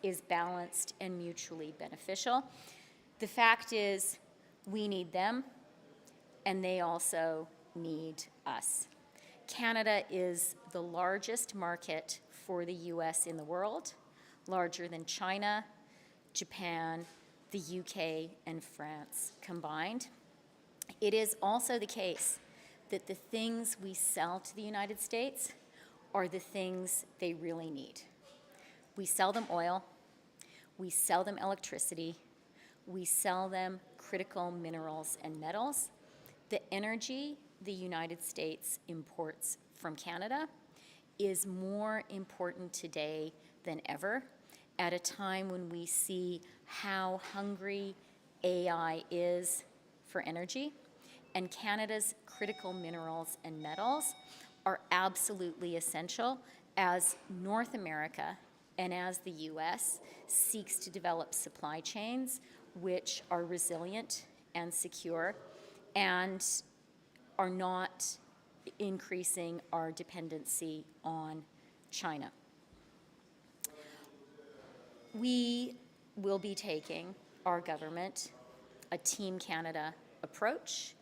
is balanced and mutually beneficial. The fact is, we need them, and they also need us. Canada is the largest market for the US in the world, larger than China, Japan, the UK, and France combined. It is also the case that the things we sell to the United States are the things they really need. We sell them oil, we sell them electricity, we sell them critical minerals and metals. The energy the United States imports from Canada is more important today than ever, at a time when we see how hungry AI is for energy. And Canada's critical minerals and metals are absolutely essential as North America and as the US seeks to develop supply chains which are resilient and secure and are not increasing our dependency on China. We will be taking, our government, a Team Canada approach.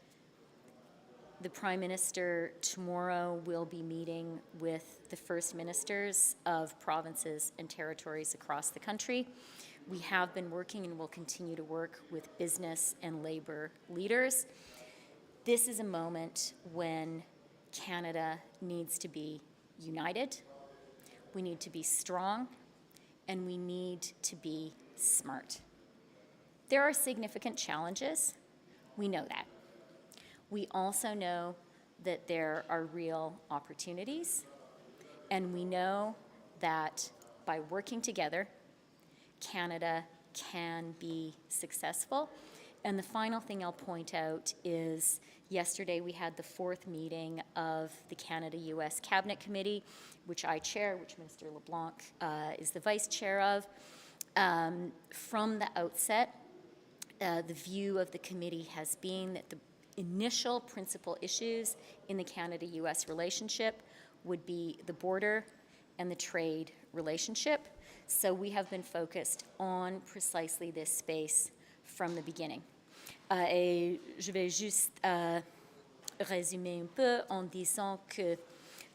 The Prime Minister tomorrow will be meeting with the First Ministers of provinces and territories across the country. We have been working and will continue to work with business and labor leaders. This is a moment when Canada needs to be united, we need to be strong, and we need to be smart. There are significant challenges. We know that. We also know that there are real opportunities, and we know that by working together, Canada can be successful. And the final thing I'll point out is yesterday we had the fourth meeting of the Canada-US Cabinet Committee, which I chair, which Minister LeBlanc is the vice chair of. From the outset, the view of the committee has been that the initial principal issues in the Canada-US relationship would be the border and the trade relationship. So we have been focused on precisely this space from the beginning. Et je vais juste résumer un peu en disant que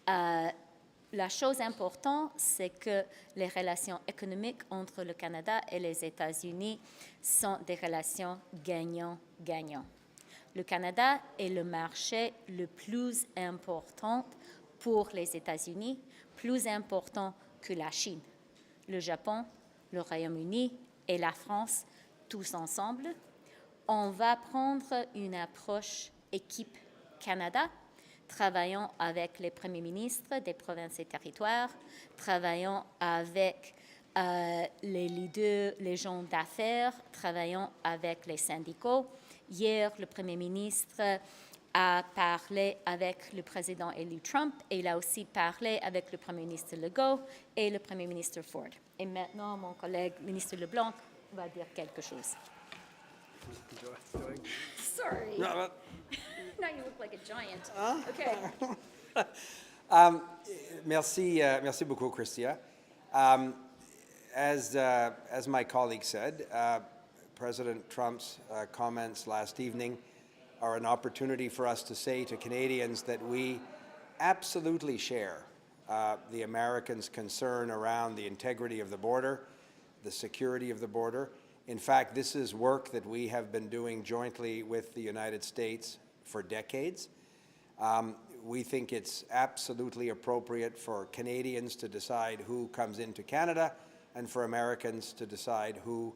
la chose importante, c'est que les relations économiques entre le Canada et les États-Unis sont des relations gagnant-gagnant. Le Canada est le marché le plus important pour les États-Unis, plus important que la Chine, le Japon, le Royaume-Uni et la France, tous ensemble. On va prendre une approche équipe Canada, travaillant avec les premiers ministres des provinces et territoires, travaillant avec les leaders, les gens d'affaires, travaillant avec les syndicats. Hier, le Premier ministre a parlé avec le président élu Trump et il a aussi parlé avec le Premier ministre Legault et le Premier ministre Ford. Et maintenant, mon collègue ministre LeBlanc va dire quelque chose. Sorry. No, now you look like a giant. Okay. Merci beaucoup, Chrystia. As my colleague said, President Trump's comments last evening are an opportunity for us to say to Canadians that we absolutely share the Americans' concern around the integrity of the border, the security of the border. In fact, this is work that we have been doing jointly with the United States for decades. We think it's absolutely appropriate for Canadians to decide who comes into Canada and for Americans to decide who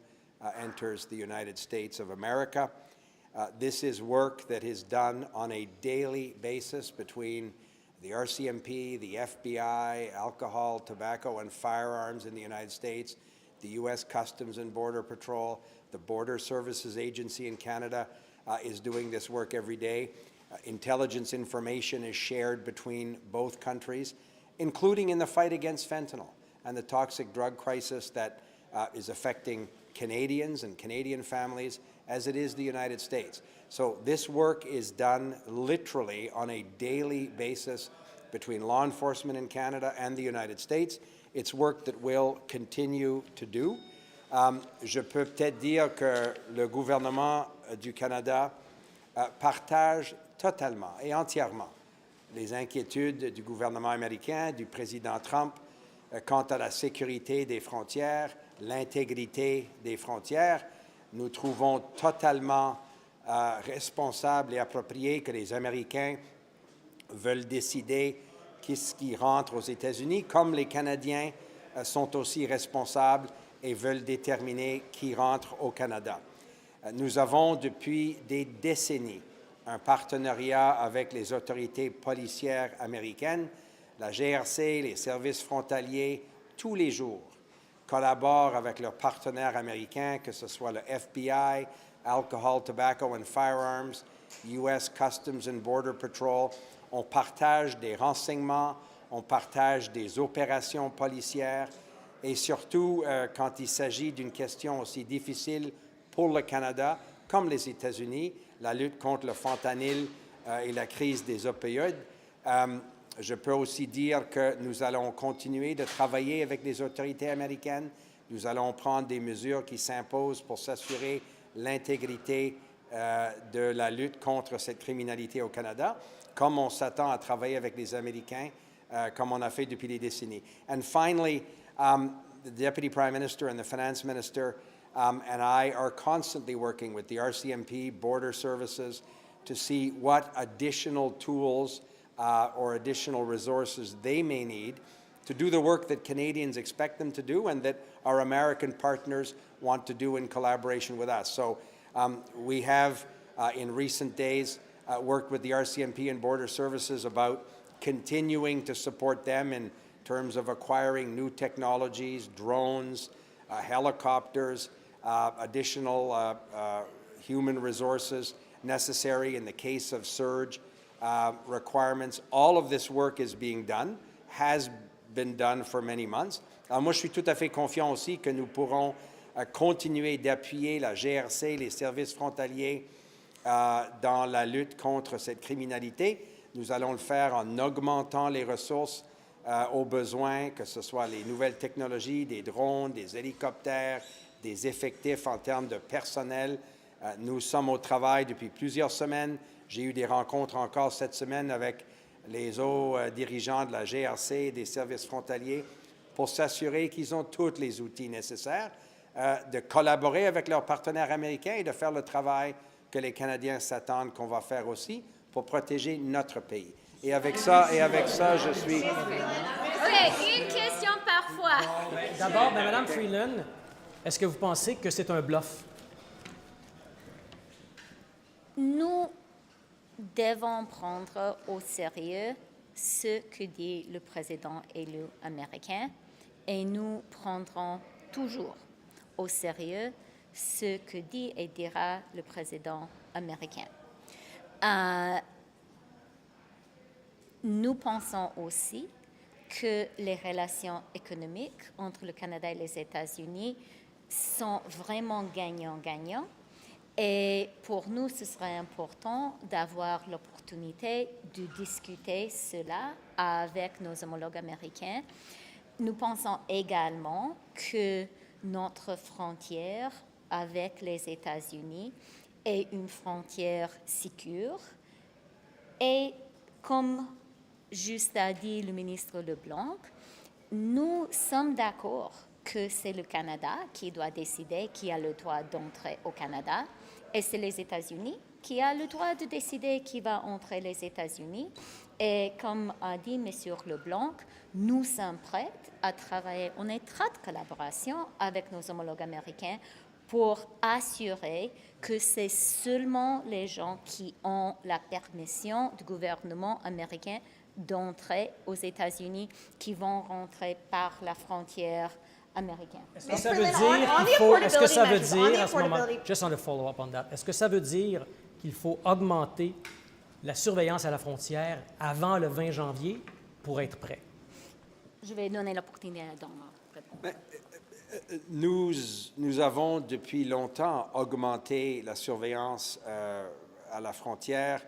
enters the United States of America. This is work that is done on a daily basis between the RCMP, the FBI, alcohol, tobacco, and firearms in the United States, the U.S. Customs and Border Patrol, the Border Services Agency in Canada is doing this work every day. Intelligence information is shared between both countries, including in the fight against fentanyl and the toxic drug crisis that is affecting Canadians and Canadian families as it is the United States. So this work is done literally on a daily basis between law enforcement in Canada and the United States. It's work that we'll continue to do. Je peux peut-être dire que le gouvernement du Canada partage totalement et entièrement les inquiétudes du gouvernement américain, du président Trump, quant à la sécurité des frontières, l'intégrité des frontières. Nous trouvons totalement responsable et approprié que les Américains veulent décider qu'est-ce qui rentre aux États-Unis, comme les Canadiens sont aussi responsables et veulent déterminer qui rentre au Canada. Nous avons depuis des décennies un partenariat avec les autorités policières américaines. La GRC, les services frontaliers, tous les jours, collaborent avec leurs partenaires américains, que ce soit le FBI, Alcohol, Tobacco and Firearms, US Customs and Border Patrol. On partage des renseignements, on partage des opérations policières et surtout quand il s'agit d'une question aussi difficile pour le Canada, comme les États-Unis, la lutte contre le fentanyl et la crise des opioïdes. Je peux aussi dire que nous allons continuer de travailler avec les autorités américaines. Nous allons prendre des mesures qui s'imposent pour s'assurer l'intégrité de la lutte contre cette criminalité au Canada, comme on s'attend à travailler avec les Américains, comme on a fait depuis des décennies. And finally, the Deputy Prime Minister and the Finance Minister and I are constantly working with the RCMP, Border Services, to see what additional tools or additional resources they may need to do the work that Canadians expect them to do and that our American partners want to do in collaboration with us. So we have, in recent days, worked with the RCMP and Border Services about continuing to support them in terms of acquiring new technologies, drones, helicopters, additional human resources necessary in the case of surge requirements. All of this work is being done, has been done for many months. Alors moi, je suis tout à fait confiant aussi que nous pourrons continuer d'appuyer la GRC, les services frontaliers dans la lutte contre cette criminalité. Nous allons le faire en augmentant les ressources aux besoins, que ce soit les nouvelles technologies, des drones, des hélicoptères, des effectifs en termes de personnel. Nous sommes au travail depuis plusieurs semaines. J'ai eu des rencontres encore cette semaine avec les hauts dirigeants de la GRC et des services frontaliers pour s'assurer qu'ils ont tous les outils nécessaires, de collaborer avec leurs partenaires américains et de faire le travail que les Canadiens s'attendent qu'on va faire aussi pour protéger notre pays. Et avec ça, je suis... OK, une question parfois. D'abord, Mme Freeland, est-ce que vous pensez que c'est un bluff? Nous devons prendre au sérieux ce que dit le président élu américain et nous prendrons toujours au sérieux ce que dit et dira le président américain. Nous pensons aussi que les relations économiques entre le Canada et les États-Unis sont vraiment gagnant-gagnant. Et pour nous, ce serait important d'avoir l'opportunité de discuter cela avec nos homologues américains. Nous pensons également que notre frontière avec les États-Unis est une frontière sécure. Et comme juste a dit le ministre LeBlanc, nous sommes d'accord que c'est le Canada qui doit décider qui a le droit d'entrer au Canada et c'est les États-Unis qui a le droit de décider qui va entrer les États-Unis. Et comme a dit M. LeBlanc, nous sommes prêts à travailler en étroite collaboration avec nos homologues américains pour assurer que c'est seulement les gens qui ont la permission du gouvernement américain d'entrer aux États-Unis qui vont rentrer par la frontière américaine. Est-ce que ça veut dire qu'il faut, est-ce que ça veut dire à ce moment, just on a follow-up on that, est-ce que ça veut dire qu'il faut augmenter la surveillance à la frontière avant le 20 janvier pour être prêt? Je vais donner l'opportunité à Dominic de répondre. Nous avons depuis longtemps augmenté la surveillance à la frontière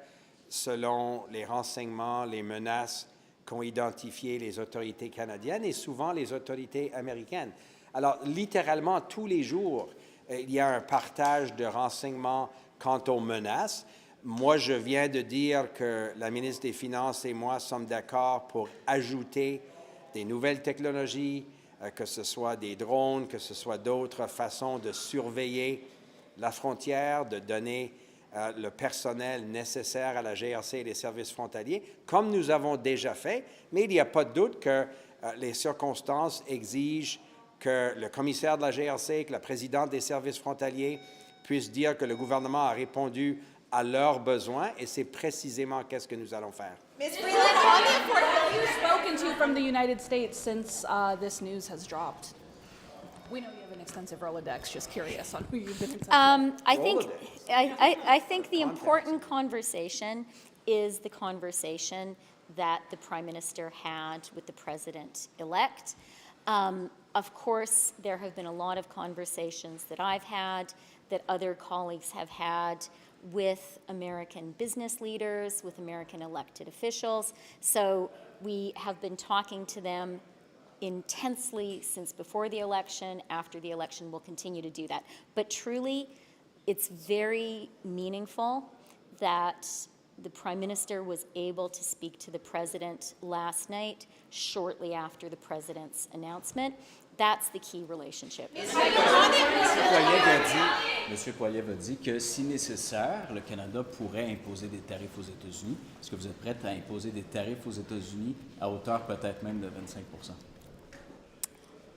selon les renseignements, les menaces qu'ont identifié les autorités canadiennes et souvent les autorités américaines. Alors, littéralement, tous les jours, il y a un partage de renseignements quant aux menaces. Moi, je viens de dire que la ministre des Finances et moi sommes d'accord pour ajouter des nouvelles technologies, que ce soit des drones, que ce soit d'autres façons de surveiller la frontière, de donner le personnel nécessaire à la GRC et les services frontaliers, comme nous avons déjà fait, mais il n'y a pas de doute que les circonstances exigent que le commissaire de la GRC, que la présidente des services frontaliers puissent dire que le gouvernement a répondu à leurs besoins, et c'est précisément qu'est-ce que nous allons faire. Ms. Freeland, on the affordability. Have you spoken to from the United States since this news has dropped? We know you have an extensive Rolodex. Just curious on who you've been in touch with. I think the important conversation is the conversation that the Prime Minister had with the President-elect. Of course, there have been a lot of conversations that I've had, that other colleagues have had with American business leaders, with American elected officials. So we have been talking to them intensely since before the election. After the election, we'll continue to do that. But truly, it's very meaningful that the Prime Minister was able to speak to the President last night, shortly after the President's announcement. That's the key relationship. M. Poilievre a dit que, si nécessaire, le Canada pourrait imposer des tarifs aux États-Unis. Est-ce que vous êtes prête à imposer des tarifs aux États-Unis à hauteur peut-être même de 25 %?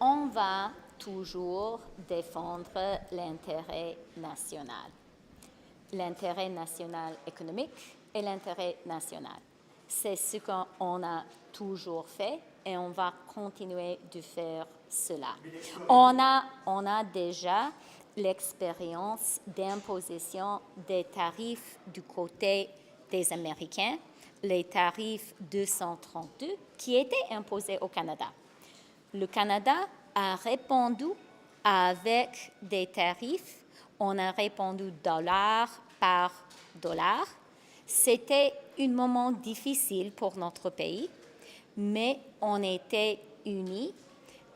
On va toujours défendre l'intérêt national. L'intérêt national économique et l'intérêt national. C'est ce qu'on a toujours fait et on va continuer de faire cela. On a déjà l'expérience d'imposition des tarifs du côté des Américains, les tarifs 232 qui étaient imposés au Canada. Le Canada a répondu avec des tarifs, on a répondu dollar par dollar. C'était un moment difficile pour notre pays, mais on était unis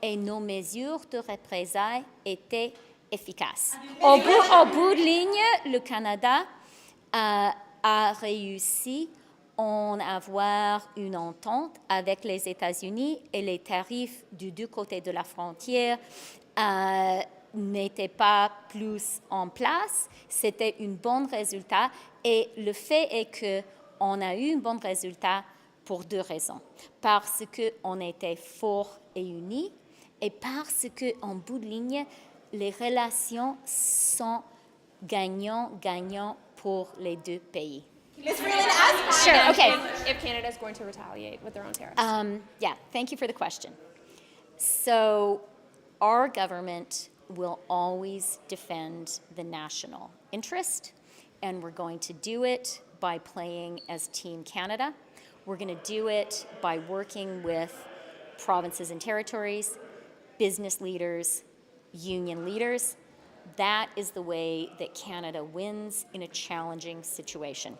et nos mesures de représailles étaient efficaces. Au bout de ligne, le Canada a réussi à avoir une entente avec les États-Unis et les tarifs du deux côtés de la frontière n'étaient pas plus en place. C'était un bon résultat et le fait est qu'on a eu un bon résultat pour deux raisons. Parce qu'on était forts et unis et parce qu'en bout de ligne, les relations sont gagnant-gagnant pour les deux pays. Ms. Freeland, ask Sure, okay. If Canada is going to retaliate with their own tariffs. Yeah, thank you for the question. So our government will always defend the national interest, and we're going to do it by playing as Team Canada. We're going to do it by working with provinces and territories, business leaders, union leaders. That is the way that Canada wins in a challenging situation.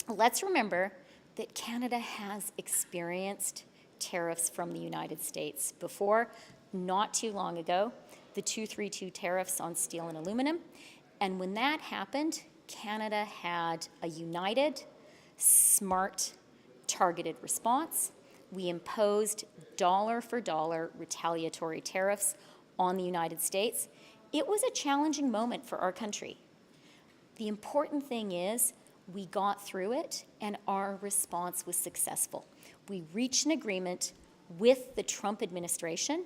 Let's remember that Canada has experienced tariffs from the United States before, not too long ago, the 232 tariffs on steel and aluminum. And when that happened, Canada had a united, smart, targeted response. We imposed dollar for dollar retaliatory tariffs on the United States. It was a challenging moment for our country. The important thing is we got through it and our response was successful. We reached an agreement with the Trump administration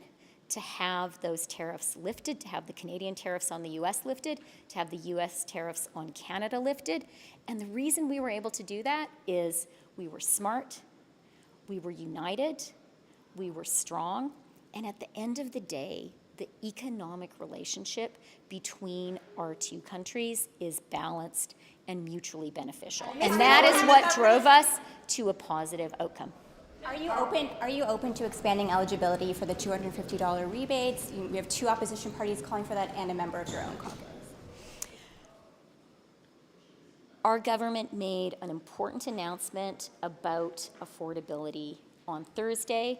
to have those tariffs lifted, to have the Canadian tariffs on the US lifted, to have the US tariffs on Canada lifted. And the reason we were able to do that is we were smart, we were united, we were strong, and at the end of the day, the economic relationship between our two countries is balanced and mutually beneficial. And that is what drove us to a positive outcome. Are you open to expanding eligibility for the $250 rebates? We have two opposition parties calling for that and a member of your own caucus. Our government made an important announcement about affordability on Thursday.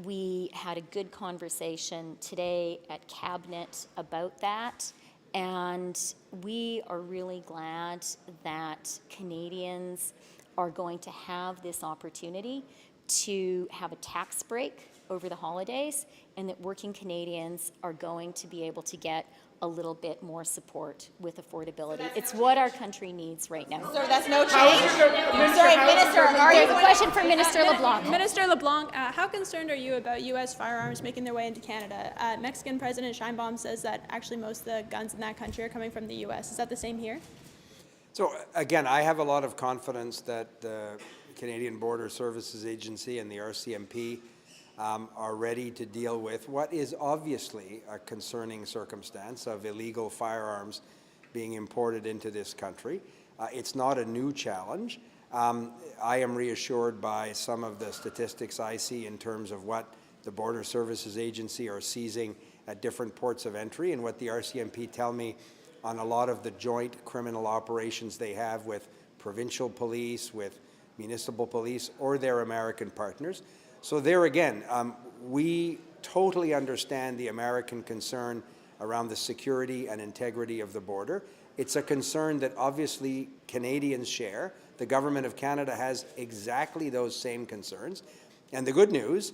We had a good conversation today at Cabinet about that, and we are really glad that Canadians are going to have this opportunity to have a tax break over the holidays, and that working Canadians are going to be able to get a little bit more support with affordability. It's what our country needs right now. Sir, that's no change. Sorry, Minister, There's a question for Minister LeBlanc. Minister LeBlanc, how concerned are you about U.S. firearms making their way into Canada? Mexican President Sheinbaum says that actually most of the guns in that country are coming from the U.S. Is that the same here? So again, I have a lot of confidence that the Canadian Border Services Agency and the RCMP are ready to deal with what is obviously a concerning circumstance of illegal firearms being imported into this country. It's not a new challenge. I am reassured by some of the statistics I see in terms of what the Border Services Agency are seizing at different ports of entry, and what the RCMP tell me on a lot of the joint criminal operations they have with provincial police, with municipal police, or their American partners. So there again, we totally understand the American concern around the security and integrity of the border. It's a concern that obviously Canadians share. The Government of Canada has exactly those same concerns. And the good news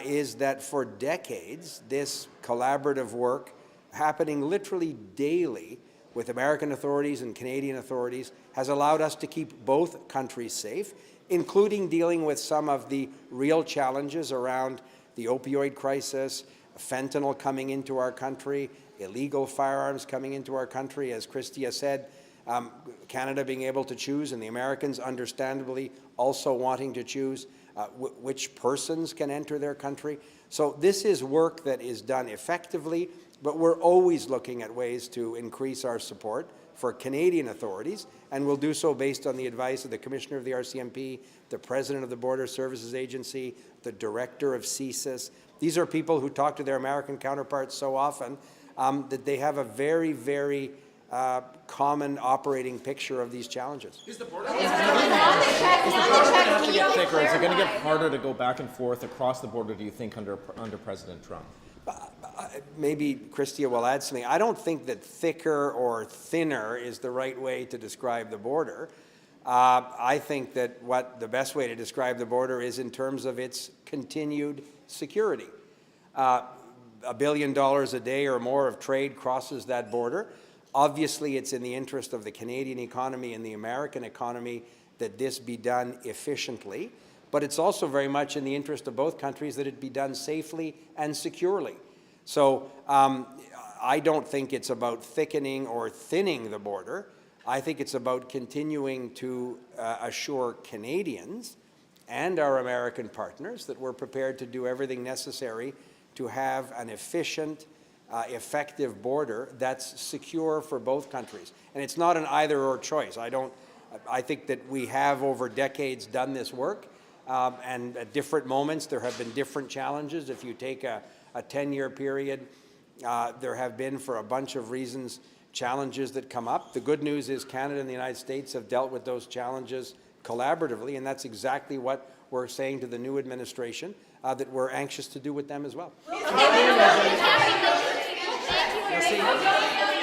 is that for decades, this collaborative work happening literally daily with American authorities and Canadian authorities has allowed us to keep both countries safe, including dealing with some of the real challenges around the opioid crisis, fentanyl coming into our country, illegal firearms coming into our country. As Chrystia said, Canada being able to choose, and the Americans understandably also wanting to choose which persons can enter their country. So this is work that is done effectively, but we're always looking at ways to increase our support for Canadian authorities, and we'll do so based on the advice of the Commissioner of the RCMP, the President of the Border Services Agency, the Director of CSIS. These are people who talk to their American counterparts so often that they have a very, very common operating picture of these challenges. Is the border going to get thicker? Is it going to get harder to go back and forth across the border, do you think, under President Trump? Maybe Chrystia will add something. I don't think that thicker or thinner is the right way to describe the border. I think that what the best way to describe the border is in terms of its continued security. $1 billion a day or more of trade crosses that border. Obviously, it's in the interest of the Canadian economy and the American economy that this be done efficiently, but it's also very much in the interest of both countries that it be done safely and securely. So I don't think it's about thickening or thinning the border. I think it's about continuing to assure Canadians and our American partners that we're prepared to do everything necessary to have an efficient, effective border that's secure for both countries. And it's not an either-or choice. I think that we have over decades done this work, and at different moments there have been different challenges. If you take a 10-year period, there have been, for a bunch of reasons, challenges that come up. The good news is Canada and the United States have dealt with those challenges collaboratively, and that's exactly what we're saying to the new administration, that we're anxious to do with them as well. Thank you.